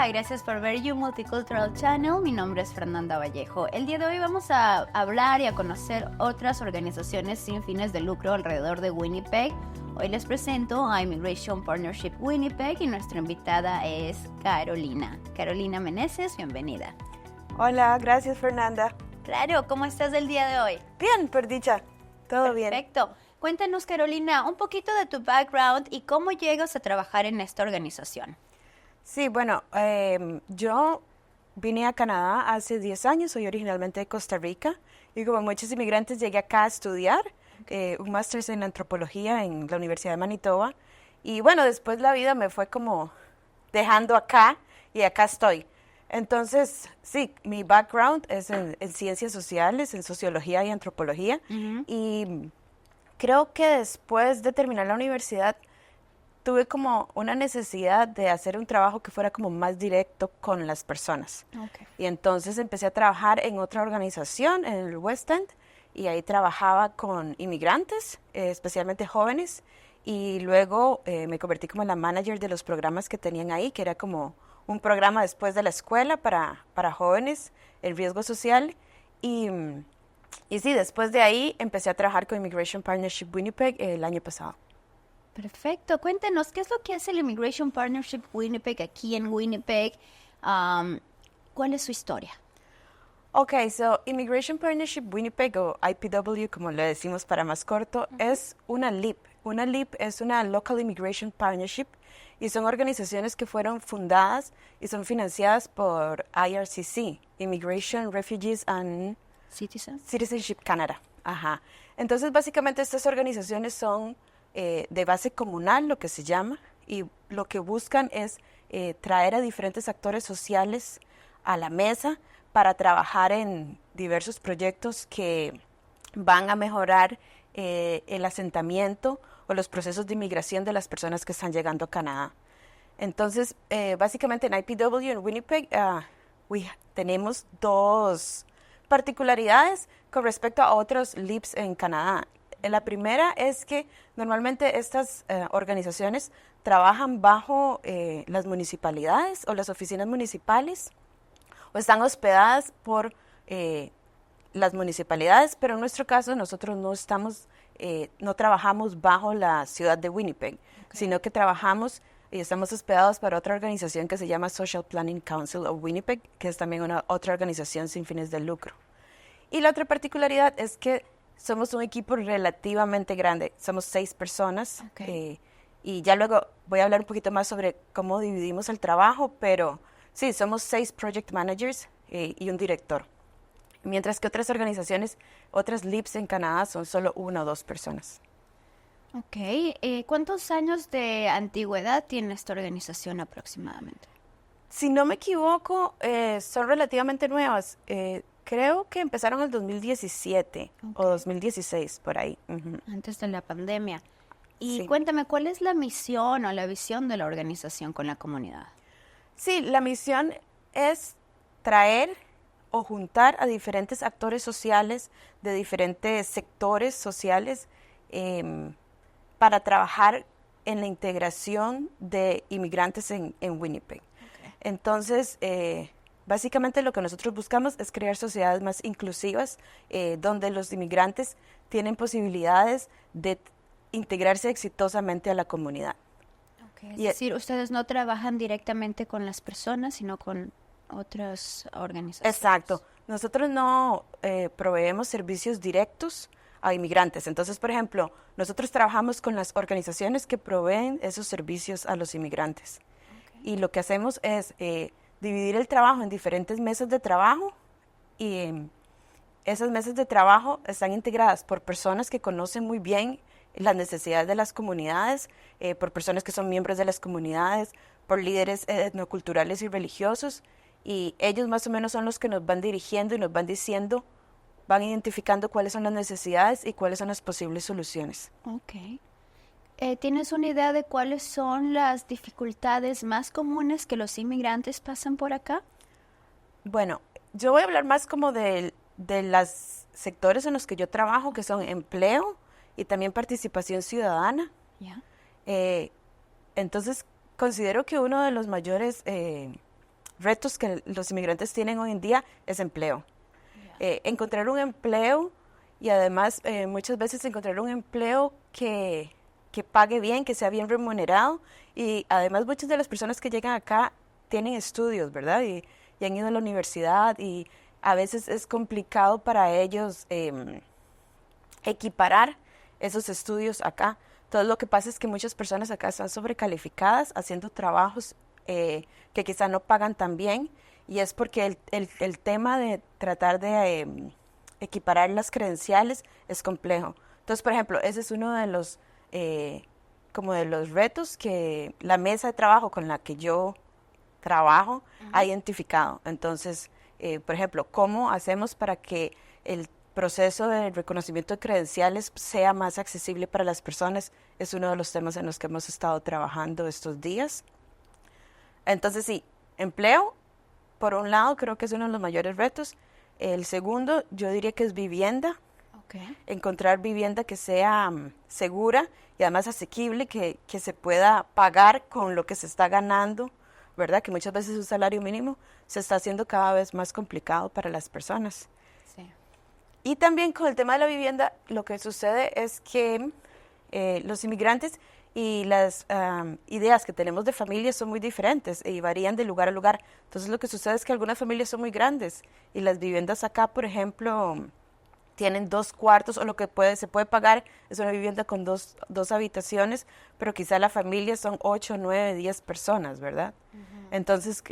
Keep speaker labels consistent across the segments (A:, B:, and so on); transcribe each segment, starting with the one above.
A: Hola, gracias por ver You Multicultural Channel. Mi nombre es Fernanda Vallejo. El día de hoy vamos a hablar y a conocer otras organizaciones sin fines de lucro alrededor de Winnipeg. Hoy les presento a Immigration Partnership Winnipeg y nuestra invitada es Carolina. Carolina Meneses, bienvenida.
B: Hola, gracias Fernanda.
A: Claro, ¿cómo estás el día de hoy?
B: Bien, por dicha, todo bien.
A: Perfecto. Cuéntanos, Carolina, un poquito de tu background y cómo llegas a trabajar en esta organización.
B: Sí, bueno, yo vine a Canadá hace 10 años, soy originalmente de Costa Rica y como muchos inmigrantes llegué acá a estudiar un máster en antropología en la Universidad de Manitoba y bueno, después la vida me fue como dejando acá y acá estoy. Entonces, sí, mi background es en ciencias sociales, en sociología y antropología y creo que después de terminar la universidad tuve como una necesidad de hacer un trabajo que fuera como más directo con las personas.
A: Okay.
B: Y entonces empecé a trabajar en otra organización, en el West End, y ahí trabajaba con inmigrantes, especialmente jóvenes, y luego me convertí como en la manager de los programas que tenían ahí, que era como un programa después de la escuela para jóvenes en riesgo social. Y sí, después de ahí empecé a trabajar con Immigration Partnership Winnipeg el año pasado.
A: Perfecto. Cuéntanos, ¿qué es lo que hace el Immigration Partnership Winnipeg aquí en Winnipeg? ¿Cuál es su historia?
B: Ok, so Immigration Partnership Winnipeg, o IPW, como le decimos para más corto, es una LIP. Una LIP es una Local Immigration Partnership y son organizaciones que fueron fundadas y son financiadas por IRCC, Immigration, Refugees and Citizenship Canada. Ajá. Entonces, básicamente estas organizaciones son de base comunal, lo que se llama, y lo que buscan es traer a diferentes actores sociales a la mesa para trabajar en diversos proyectos que van a mejorar el asentamiento o los procesos de inmigración de las personas que están llegando a Canadá. Entonces, básicamente en IPW, en Winnipeg, tenemos dos particularidades con respecto a otros LIPs en Canadá. La primera es que normalmente estas organizaciones trabajan bajo las municipalidades o las oficinas municipales o están hospedadas por las municipalidades, pero en nuestro caso nosotros no trabajamos bajo la ciudad de Winnipeg, sino que trabajamos y estamos hospedados para otra organización que se llama Social Planning Council of Winnipeg, que es también otra organización sin fines de lucro. Y la otra particularidad es que somos un equipo relativamente grande, somos 6 personas y ya luego voy a hablar un poquito más sobre cómo dividimos el trabajo, pero sí, somos 6 project managers y un director, mientras que otras organizaciones, otras LIPs en Canadá son solo 1 o 2 personas.
A: Ok, ¿cuántos años de antigüedad tiene esta organización aproximadamente?
B: Si no me equivoco, son relativamente nuevas. Creo que empezaron en el 2017 o 2016, por ahí.
A: Antes de la pandemia. Y
B: Sí.
A: cuéntame, ¿cuál es la misión o la visión de la organización con la comunidad?
B: Sí, la misión es traer o juntar a diferentes actores sociales de diferentes sectores sociales para trabajar en la integración de inmigrantes en Winnipeg. Okay. Entonces, básicamente lo que nosotros buscamos es crear sociedades más inclusivas, donde los inmigrantes tienen posibilidades de integrarse exitosamente a la comunidad.
A: Okay. Es decir, ustedes no trabajan directamente con las personas, sino con otras organizaciones.
B: Exacto. Nosotros no proveemos servicios directos a inmigrantes. Entonces, por ejemplo, nosotros trabajamos con las organizaciones que proveen esos servicios a los inmigrantes. Okay. Y lo que hacemos es dividir el trabajo en diferentes mesas de trabajo y esas mesas de trabajo están integradas por personas que conocen muy bien las necesidades de las comunidades, por personas que son miembros de las comunidades, por líderes etnoculturales y religiosos, y ellos más o menos son los que nos van dirigiendo y nos van diciendo, van identificando cuáles son las necesidades y cuáles son las posibles soluciones.
A: Ok. ¿Tienes una idea de cuáles son las dificultades más comunes que los inmigrantes pasan por acá?
B: Bueno, yo voy a hablar más como de los sectores en los que yo trabajo, que son empleo y también participación ciudadana.
A: Yeah.
B: Entonces, considero que uno de los mayores retos que los inmigrantes tienen hoy en día es empleo. Encontrar un empleo y además muchas veces encontrar un empleo que pague bien, que sea bien remunerado, y además muchas de las personas que llegan acá tienen estudios, ¿verdad? Y han ido a la universidad, y a veces es complicado para ellos equiparar esos estudios acá. Entonces lo que pasa es que muchas personas acá están sobrecalificadas haciendo trabajos que quizá no pagan tan bien, y es porque el tema de tratar de equiparar las credenciales es complejo. Entonces, por ejemplo, ese es uno de los como de los retos que la mesa de trabajo con la que yo trabajo ha identificado. Entonces, por ejemplo, ¿cómo hacemos para que el proceso de reconocimiento de credenciales sea más accesible para las personas? Es uno de los temas en los que hemos estado trabajando estos días. Entonces, sí, empleo, por un lado, creo que es uno de los mayores retos. El segundo, yo diría que es vivienda. Encontrar vivienda que sea segura y además asequible, que se pueda pagar con lo que se está ganando, ¿verdad? Que muchas veces un salario mínimo se está haciendo cada vez más complicado para las personas.
A: Sí.
B: Y también con el tema de la vivienda, lo que sucede es que los inmigrantes y las ideas que tenemos de familias son muy diferentes y varían de lugar a lugar. Entonces lo que sucede es que algunas familias son muy grandes y las viviendas acá, por ejemplo, tienen 2 cuartos, o lo que se puede pagar es una vivienda con dos habitaciones, pero quizá la familia son 8, 9, 10 personas, ¿verdad? Entonces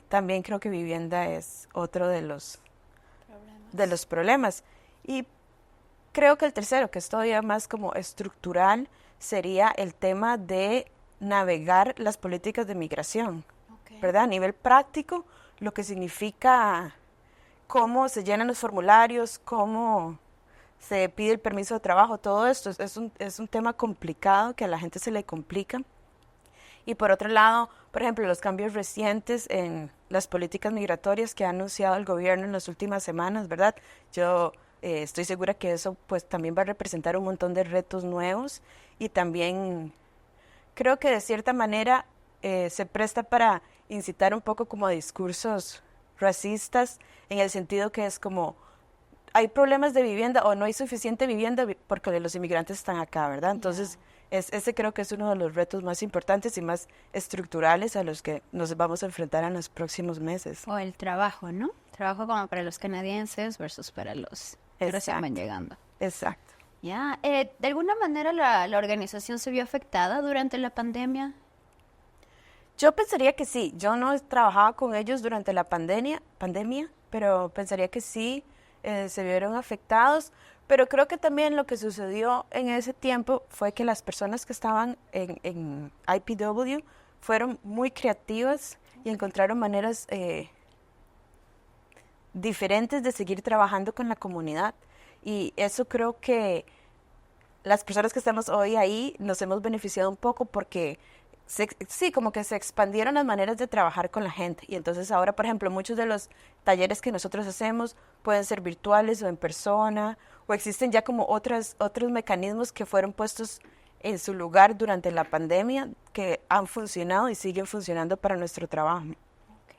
B: también creo que vivienda es otro de los problemas. Y creo que el tercero, que es todavía más como estructural, sería el tema de navegar las políticas de migración, ¿verdad? A nivel práctico, lo que significa cómo se llenan los formularios, cómo se pide el permiso de trabajo, todo esto es un tema complicado que a la gente se le complica. Y por otro lado, por ejemplo, los cambios recientes en las políticas migratorias que ha anunciado el gobierno en las últimas semanas, ¿verdad? Yo estoy segura que eso pues también va a representar un montón de retos nuevos, y también creo que de cierta manera se presta para incitar un poco como a discursos racistas, en el sentido que es como hay problemas de vivienda o no hay suficiente vivienda porque los inmigrantes están acá, ¿verdad? Entonces, ese creo que es uno de los retos más importantes y más estructurales a los que nos vamos a enfrentar en los próximos meses.
A: O el trabajo, ¿no? Trabajo como para los canadienses versus para los que recién van llegando.
B: Exacto.
A: Ya, ¿de alguna manera la organización se vio afectada durante la pandemia?
B: Yo pensaría que sí. Yo no trabajaba con ellos durante la pandemia, pero pensaría que sí se vieron afectados. Pero creo que también lo que sucedió en ese tiempo fue que las personas que estaban en IPW fueron muy creativas y encontraron maneras diferentes de seguir trabajando con la comunidad. Y eso creo que las personas que estamos hoy ahí nos hemos beneficiado un poco porque sí, como que se expandieron las maneras de trabajar con la gente. Y entonces ahora, por ejemplo, muchos de los talleres que nosotros hacemos pueden ser virtuales o en persona, o existen ya como otros mecanismos que fueron puestos en su lugar durante la pandemia, que han funcionado y siguen funcionando para nuestro trabajo.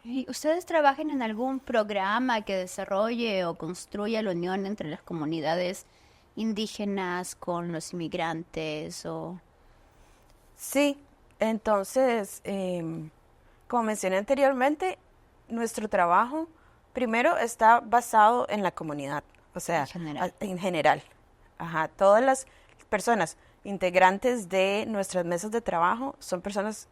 A: Okay. ¿Ustedes trabajan en algún programa que desarrolle o construya la unión entre las comunidades indígenas con los inmigrantes?
B: Sí, entonces, como mencioné anteriormente, nuestro trabajo primero está basado en la comunidad, o sea, en general. Ajá, todas las personas integrantes de nuestras mesas de trabajo son personas,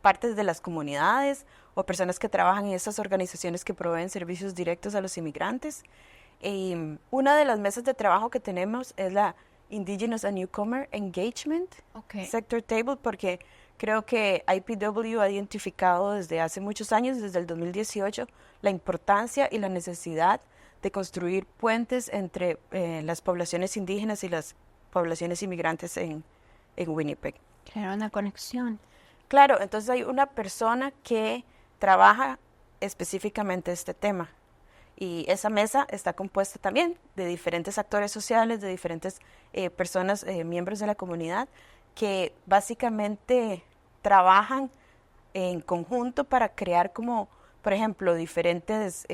B: partes de las comunidades o personas que trabajan en esas organizaciones que proveen servicios directos a los inmigrantes. Una de las mesas de trabajo que tenemos es la Indigenous and Newcomer Engagement Sector Table, porque creo que IPW ha identificado desde hace muchos años, desde el 2018, la importancia y la necesidad de construir puentes entre las poblaciones indígenas y las poblaciones inmigrantes en Winnipeg.
A: Crear una conexión.
B: Claro, entonces hay una persona que trabaja específicamente este tema. Y esa mesa está compuesta también de diferentes actores sociales, de diferentes personas, miembros de la comunidad, que básicamente trabajan en conjunto para crear como por ejemplo, diferentes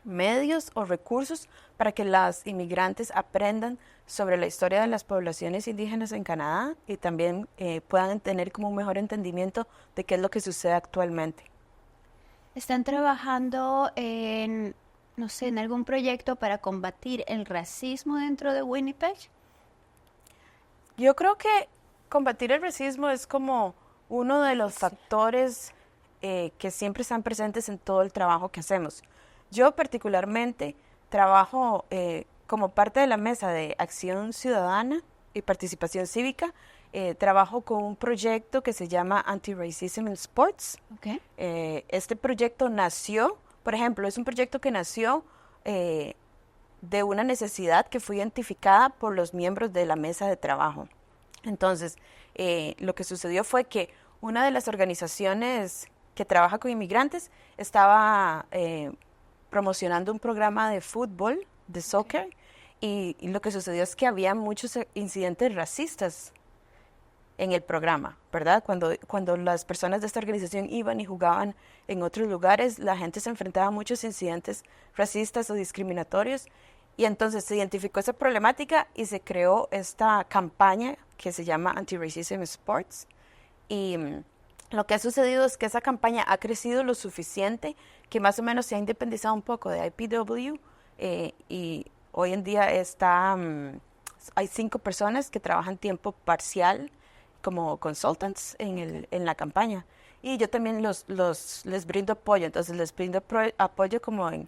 B: medios o recursos para que las inmigrantes aprendan sobre la historia de las poblaciones indígenas en Canadá y también puedan tener como un mejor entendimiento de qué es lo que sucede actualmente.
A: ¿Están trabajando en, no sé, en algún proyecto para combatir el racismo dentro de Winnipeg?
B: Yo creo que combatir el racismo es como uno de los factores que siempre están presentes en todo el trabajo que hacemos. Yo particularmente trabajo como parte de la Mesa de Acción Ciudadana y Participación Cívica. Trabajo con un proyecto que se llama Anti-Racism in Sports.
A: Okay.
B: Este proyecto nació, por ejemplo, es un proyecto que nació de una necesidad que fue identificada por los miembros de la mesa de trabajo. Entonces, lo que sucedió fue que una de las organizaciones que trabaja con inmigrantes estaba promocionando un programa de fútbol, de soccer, y lo que sucedió es que había muchos incidentes racistas en el programa, ¿verdad? Cuando las personas de esta organización iban y jugaban en otros lugares, la gente se enfrentaba a muchos incidentes racistas o discriminatorios, y entonces se identificó esa problemática y se creó esta campaña que se llama Anti-Racism Sports. Y lo que ha sucedido es que esa campaña ha crecido lo suficiente que más o menos se ha independizado un poco de IPW y hoy en día hay 5 personas que trabajan tiempo parcial como consultants en la campaña. Y yo también les brindo apoyo, entonces les brindo apoyo como en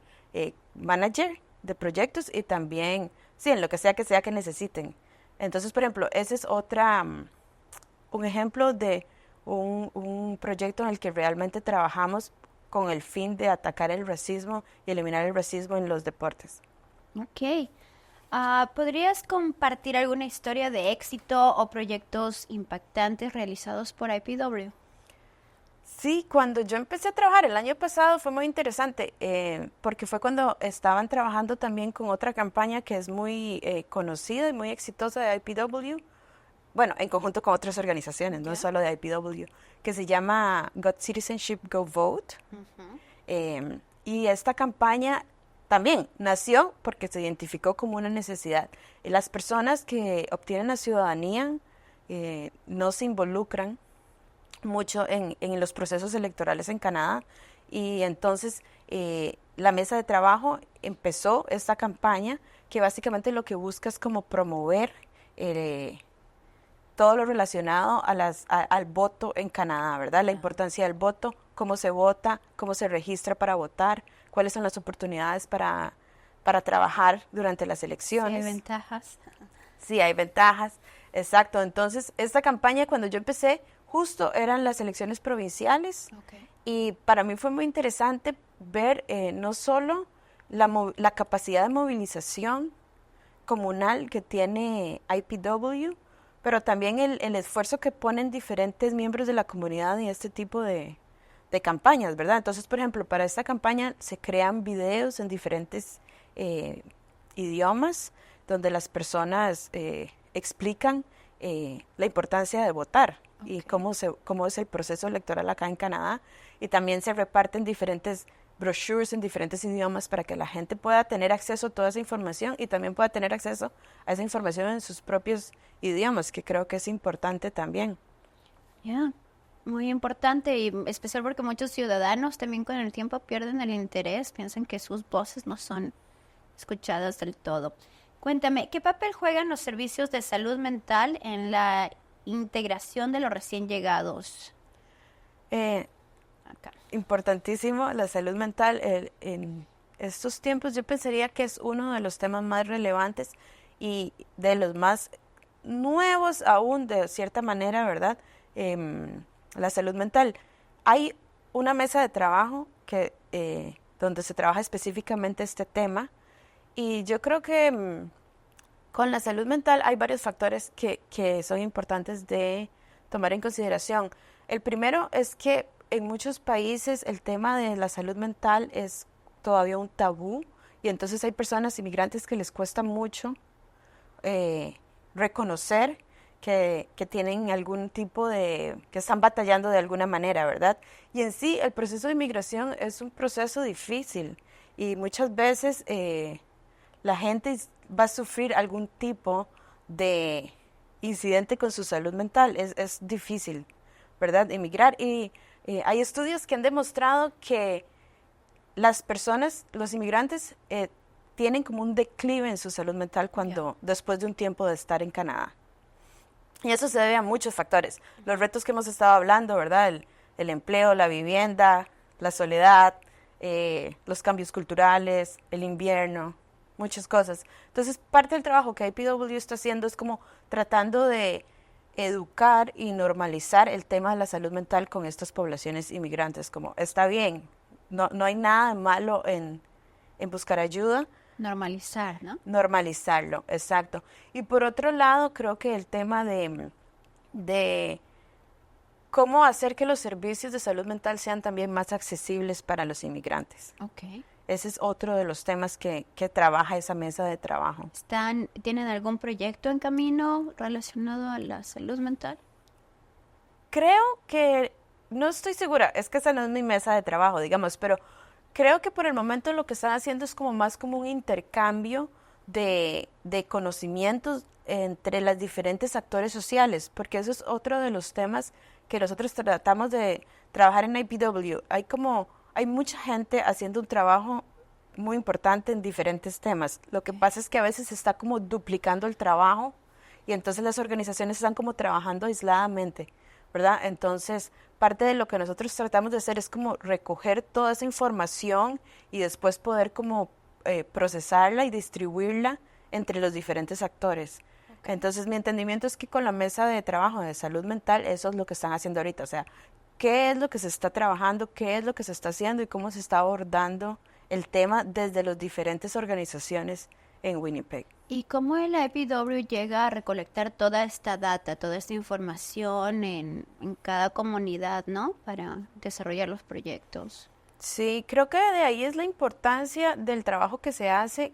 B: manager de proyectos y también, sí, en lo que sea que necesiten. Entonces, por ejemplo, ese es un ejemplo de un proyecto en el que realmente trabajamos con el fin de atacar el racismo y eliminar el racismo en los deportes.
A: Ok. ¿Podrías compartir alguna historia de éxito o proyectos impactantes realizados por IPW?
B: Sí, cuando yo empecé a trabajar el año pasado fue muy interesante porque fue cuando estaban trabajando también con otra campaña que es muy conocida y muy exitosa de IPW, bueno, en conjunto con otras organizaciones, no solo de IPW, que se llama Got Citizenship, Go Vote. Y esta campaña también nació porque se identificó como una necesidad. Y las personas que obtienen la ciudadanía no se involucran mucho en los procesos electorales en Canadá y entonces la mesa de trabajo empezó esta campaña que básicamente lo que busca es como promover todo lo relacionado al voto en Canadá, ¿verdad? La importancia del voto, cómo se vota, cómo se registra para votar, cuáles son las oportunidades para trabajar durante las elecciones.
A: Sí, hay ventajas.
B: Sí, hay ventajas, exacto. Entonces, esta campaña cuando yo empecé, justo eran las elecciones provinciales y para mí fue muy interesante ver no solo la capacidad de movilización comunal que tiene IPW, pero también el esfuerzo que ponen diferentes miembros de la comunidad en este tipo de campañas, ¿verdad? Entonces, por ejemplo, para esta campaña se crean videos en diferentes idiomas donde las personas explican la importancia de votar y cómo es el proceso electoral acá en Canadá, y también se reparten diferentes brochures en diferentes idiomas para que la gente pueda tener acceso a toda esa información y también pueda tener acceso a esa información en sus propios idiomas, que creo que es importante también.
A: Ya, muy importante y especial porque muchos ciudadanos también con el tiempo pierden el interés, piensan que sus voces no son escuchadas del todo. Cuéntame, ¿qué papel juegan los servicios de salud mental en la integración de los recién llegados? Acá.
B: Importantísimo, la salud mental en estos tiempos yo pensaría que es uno de los temas más relevantes y de los más nuevos aún de cierta manera, ¿verdad? La salud mental. Hay una mesa de trabajo donde se trabaja específicamente este tema y yo creo que con la salud mental hay varios factores que son importantes de tomar en consideración. El primero es que en muchos países el tema de la salud mental es todavía un tabú y entonces hay personas inmigrantes que les cuesta mucho reconocer que tienen algún tipo que están batallando de alguna manera, ¿verdad? Y en sí, el proceso de inmigración es un proceso difícil y muchas veces la gente va a sufrir algún tipo de incidente con su salud mental. Es difícil, ¿verdad? Emigrar. Y hay estudios que han demostrado que las personas, los inmigrantes, tienen como un declive en su salud mental después de un tiempo de estar en Canadá. Y eso se debe a muchos factores. Los retos que hemos estado hablando, ¿verdad? El empleo, la vivienda, la soledad, los cambios culturales, el invierno, muchas cosas. Entonces, parte del trabajo que IPW está haciendo es como tratando de educar y normalizar el tema de la salud mental con estas poblaciones inmigrantes. Como, está bien, no hay nada malo en buscar ayuda.
A: Normalizar, ¿no?
B: Normalizarlo, exacto. Y por otro lado, creo que el tema de cómo hacer que los servicios de salud mental sean también más accesibles para los inmigrantes.
A: Ok.
B: Ese es otro de los temas que trabaja esa mesa de trabajo.
A: ¿Tienen algún proyecto en camino relacionado a la salud mental?
B: Creo que, no estoy segura, es que esa no es mi mesa de trabajo, digamos, pero creo que por el momento lo que están haciendo es como más como un intercambio de conocimientos entre los diferentes actores sociales, porque eso es otro de los temas que nosotros tratamos de trabajar en IPW. Hay mucha gente haciendo un trabajo muy importante en diferentes temas. Lo que pasa es que a veces se está como duplicando el trabajo y entonces las organizaciones están como trabajando aisladamente, ¿verdad? Entonces, parte de lo que nosotros tratamos de hacer es como recoger toda esa información y después poder como procesarla y distribuirla entre los diferentes actores. Okay. Entonces, mi entendimiento es que con la mesa de trabajo de salud mental, eso es lo que están haciendo ahorita. O sea, qué es lo que se está trabajando, qué es lo que se está haciendo y cómo se está abordando el tema desde las diferentes organizaciones en Winnipeg.
A: ¿Y cómo el IPW llega a recolectar toda esta data, toda esta información en cada comunidad, ¿no? Para desarrollar los proyectos.
B: Sí, creo que de ahí es la importancia del trabajo que se hace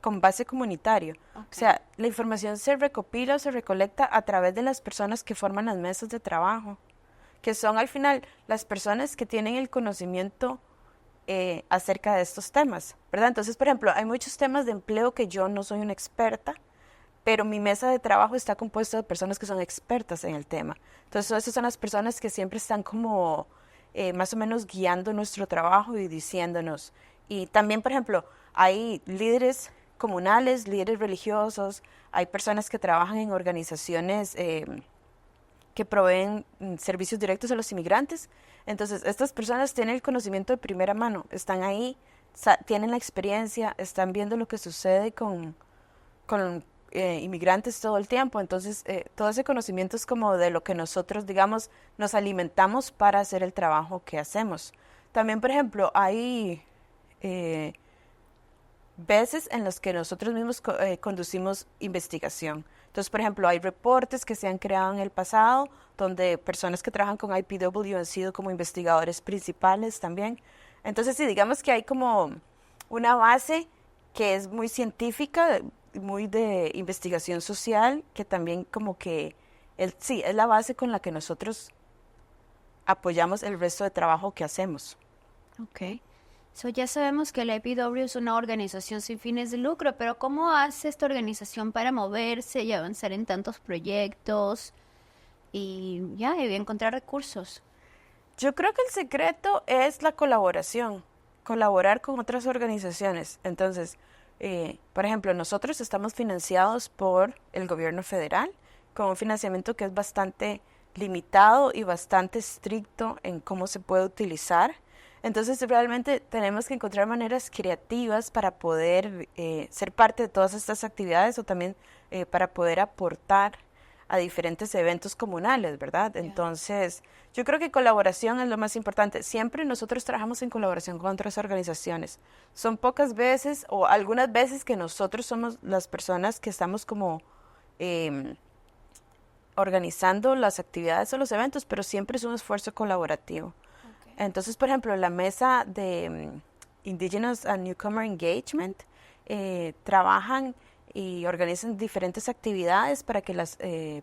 B: con base comunitario. Okay. O sea, la información se recopila o se recolecta a través de las personas que forman las mesas de trabajo, que son al final las personas que tienen el conocimiento acerca de estos temas, ¿verdad? Entonces, por ejemplo, hay muchos temas de empleo que yo no soy una experta, pero mi mesa de trabajo está compuesta de personas que son expertas en el tema. Entonces, esas son las personas que siempre están como más o menos guiando nuestro trabajo y diciéndonos. Y también, por ejemplo, hay líderes comunales, líderes religiosos, hay personas que trabajan en organizaciones que proveen servicios directos a los inmigrantes. Entonces, estas personas tienen el conocimiento de primera mano, están ahí, tienen la experiencia, están viendo lo que sucede con inmigrantes todo el tiempo. Entonces, todo ese conocimiento es como de lo que nosotros, digamos, nos alimentamos para hacer el trabajo que hacemos. También, por ejemplo, hay veces en las que nosotros mismos conducimos investigación. Entonces, por ejemplo, hay reportes que se han creado en el pasado donde personas que trabajan con IPW han sido como investigadores principales también. Entonces, sí, digamos que hay como una base que es muy científica, muy de investigación social, que también como que, sí, es la base con la que nosotros apoyamos el resto de trabajo que hacemos.
A: Ok. So, ya sabemos que la IPW es una organización sin fines de lucro, pero ¿cómo hace esta organización para moverse y avanzar en tantos proyectos y encontrar recursos?
B: Yo creo que el secreto es la colaboración, colaborar con otras organizaciones. Entonces, por ejemplo, nosotros estamos financiados por el gobierno federal con un financiamiento que es bastante limitado y bastante estricto en cómo se puede utilizar. Entonces, realmente tenemos que encontrar maneras creativas para poder ser parte de todas estas actividades o también para poder aportar a diferentes eventos comunales, ¿verdad? Yeah. Entonces, yo creo que colaboración es lo más importante. Siempre nosotros trabajamos en colaboración con otras organizaciones. Son pocas veces o algunas veces que nosotros somos las personas que estamos como organizando las actividades o los eventos, pero siempre es un esfuerzo colaborativo. Entonces, por ejemplo, la mesa de Indigenous and Newcomer Engagement trabajan y organizan diferentes actividades para que las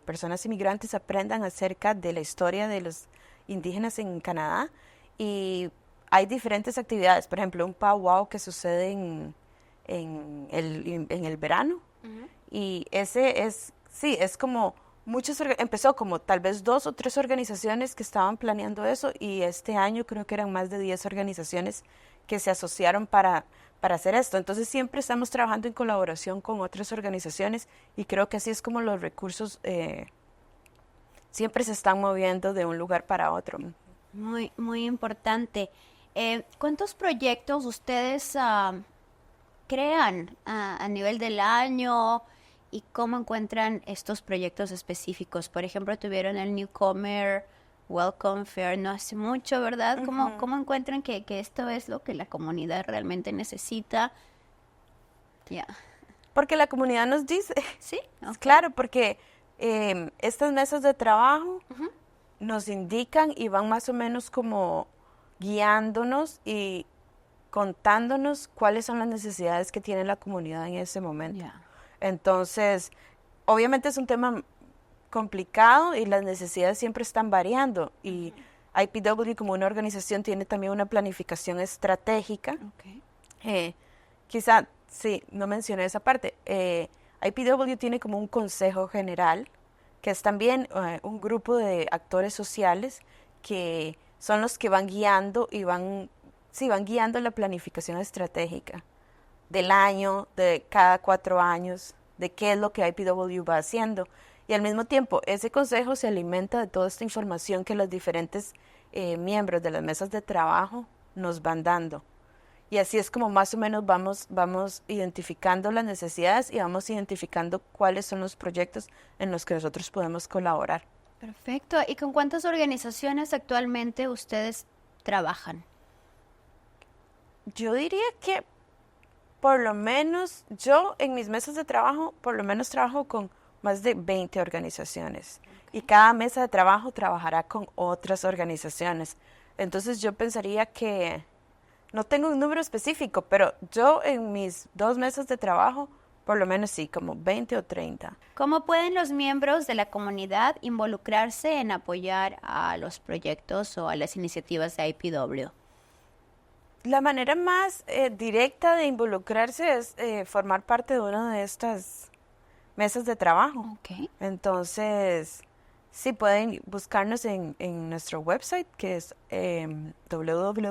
B: personas inmigrantes aprendan acerca de la historia de los indígenas en Canadá. Y hay diferentes actividades, por ejemplo, un powwow que sucede en el verano. Y ese es, sí, es como empezó como tal vez 2 o 3 organizaciones que estaban planeando eso, y este año creo que eran más de 10 organizaciones que se asociaron para hacer esto. Entonces siempre estamos trabajando en colaboración con otras organizaciones, y creo que así es como los recursos siempre se están moviendo de un lugar para otro.
A: Muy, muy importante. ¿Cuántos proyectos ustedes crean a nivel del año, y cómo encuentran estos proyectos específicos? Por ejemplo, tuvieron el Newcomer Welcome Fair no hace mucho, ¿verdad? ¿Cómo encuentran que esto es lo que la comunidad realmente necesita? Ya.
B: Porque la comunidad nos dice.
A: Sí, okay.
B: Claro, porque estas mesas de trabajo nos indican y van más o menos como guiándonos y contándonos cuáles son las necesidades que tiene la comunidad en ese momento.
A: Yeah.
B: Entonces, obviamente es un tema complicado y las necesidades siempre están variando, y IPW como una organización tiene también una planificación estratégica.
A: Okay.
B: Quizá, sí, no mencioné esa parte. IPW tiene como un consejo general, que es también un grupo de actores sociales que son los que van guiando y van guiando la planificación estratégica del año, de cada 4 años, de qué es lo que IPW va haciendo. Y al mismo tiempo, ese consejo se alimenta de toda esta información que los diferentes miembros de las mesas de trabajo nos van dando. Y así es como más o menos vamos identificando las necesidades y vamos identificando cuáles son los proyectos en los que nosotros podemos colaborar.
A: Perfecto. ¿Y con cuántas organizaciones actualmente ustedes trabajan?
B: Yo diría que por lo menos, yo en mis mesas de trabajo, por lo menos trabajo con más de 20 organizaciones. Okay. Y cada mesa de trabajo trabajará con otras organizaciones. Entonces yo pensaría que, no tengo un número específico, pero yo en mis 2 mesas de trabajo, por lo menos sí, como 20 o 30.
A: ¿Cómo pueden los miembros de la comunidad involucrarse en apoyar a los proyectos o a las iniciativas de IPW?
B: La manera más directa de involucrarse es formar parte de una de estas mesas de trabajo.
A: Okay.
B: Entonces, sí, pueden buscarnos en nuestro website, que es www.lipw.ca.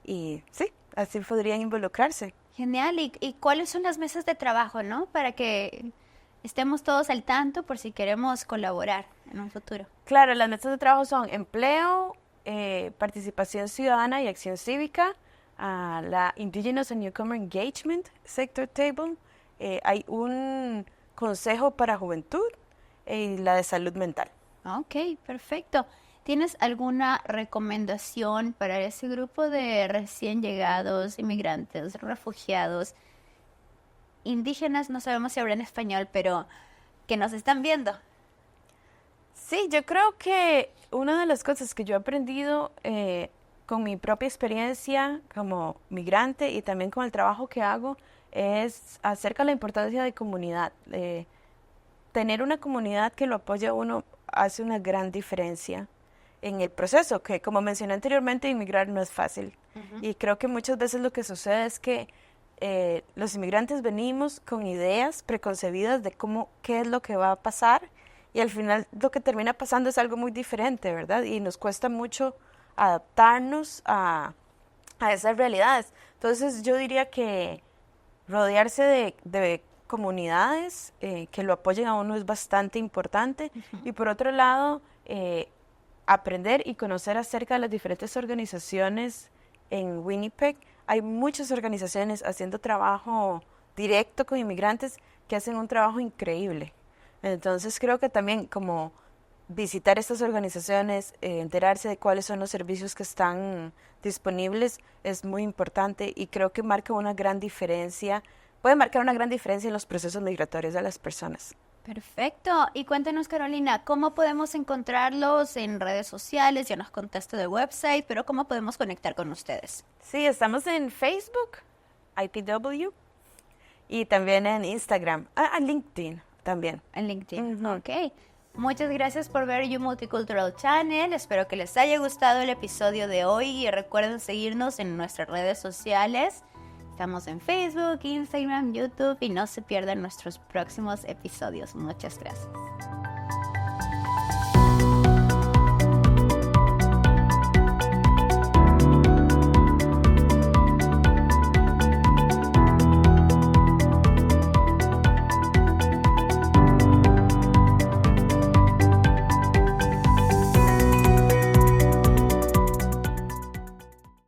B: Y sí, así podrían involucrarse.
A: Genial. ¿Y cuáles son las mesas de trabajo, no? Para que estemos todos al tanto por si queremos colaborar en un futuro.
B: Claro, las mesas de trabajo son empleo, participación ciudadana y acción cívica, la Indigenous and Newcomer Engagement Sector Table, hay un consejo para juventud y la de salud mental.
A: Ok, perfecto. ¿Tienes alguna recomendación para ese grupo de recién llegados, inmigrantes, refugiados, indígenas, no sabemos si hablan español, pero que nos están viendo?
B: Sí, yo creo que una de las cosas que yo he aprendido con mi propia experiencia como migrante y también con el trabajo que hago es acerca de la importancia de comunidad. Tener una comunidad que lo apoya a uno hace una gran diferencia en el proceso, que como mencioné anteriormente, inmigrar no es fácil. Y creo que muchas veces lo que sucede es que los inmigrantes venimos con ideas preconcebidas de qué es lo que va a pasar, y al final lo que termina pasando es algo muy diferente, ¿verdad? Y nos cuesta mucho adaptarnos a esas realidades. Entonces yo diría que rodearse de comunidades que lo apoyen a uno es bastante importante. Y por otro lado, aprender y conocer acerca de las diferentes organizaciones en Winnipeg. Hay muchas organizaciones haciendo trabajo directo con inmigrantes que hacen un trabajo increíble. Entonces creo que también como visitar estas organizaciones, enterarse de cuáles son los servicios que están disponibles es muy importante, y creo que marca una gran diferencia, puede marcar una gran diferencia en los procesos migratorios de las personas.
A: Perfecto. Y cuéntanos, Carolina, ¿cómo podemos encontrarlos en redes sociales? Ya nos contaste de website, pero ¿cómo podemos conectar con ustedes?
B: Sí, estamos en Facebook, IPW, y también en Instagram, en LinkedIn también.
A: En LinkedIn. Ok. Muchas gracias por ver You Multicultural Channel. Espero que les haya gustado el episodio de hoy y recuerden seguirnos en nuestras redes sociales. Estamos en Facebook, Instagram, YouTube y no se pierdan nuestros próximos episodios. Muchas gracias.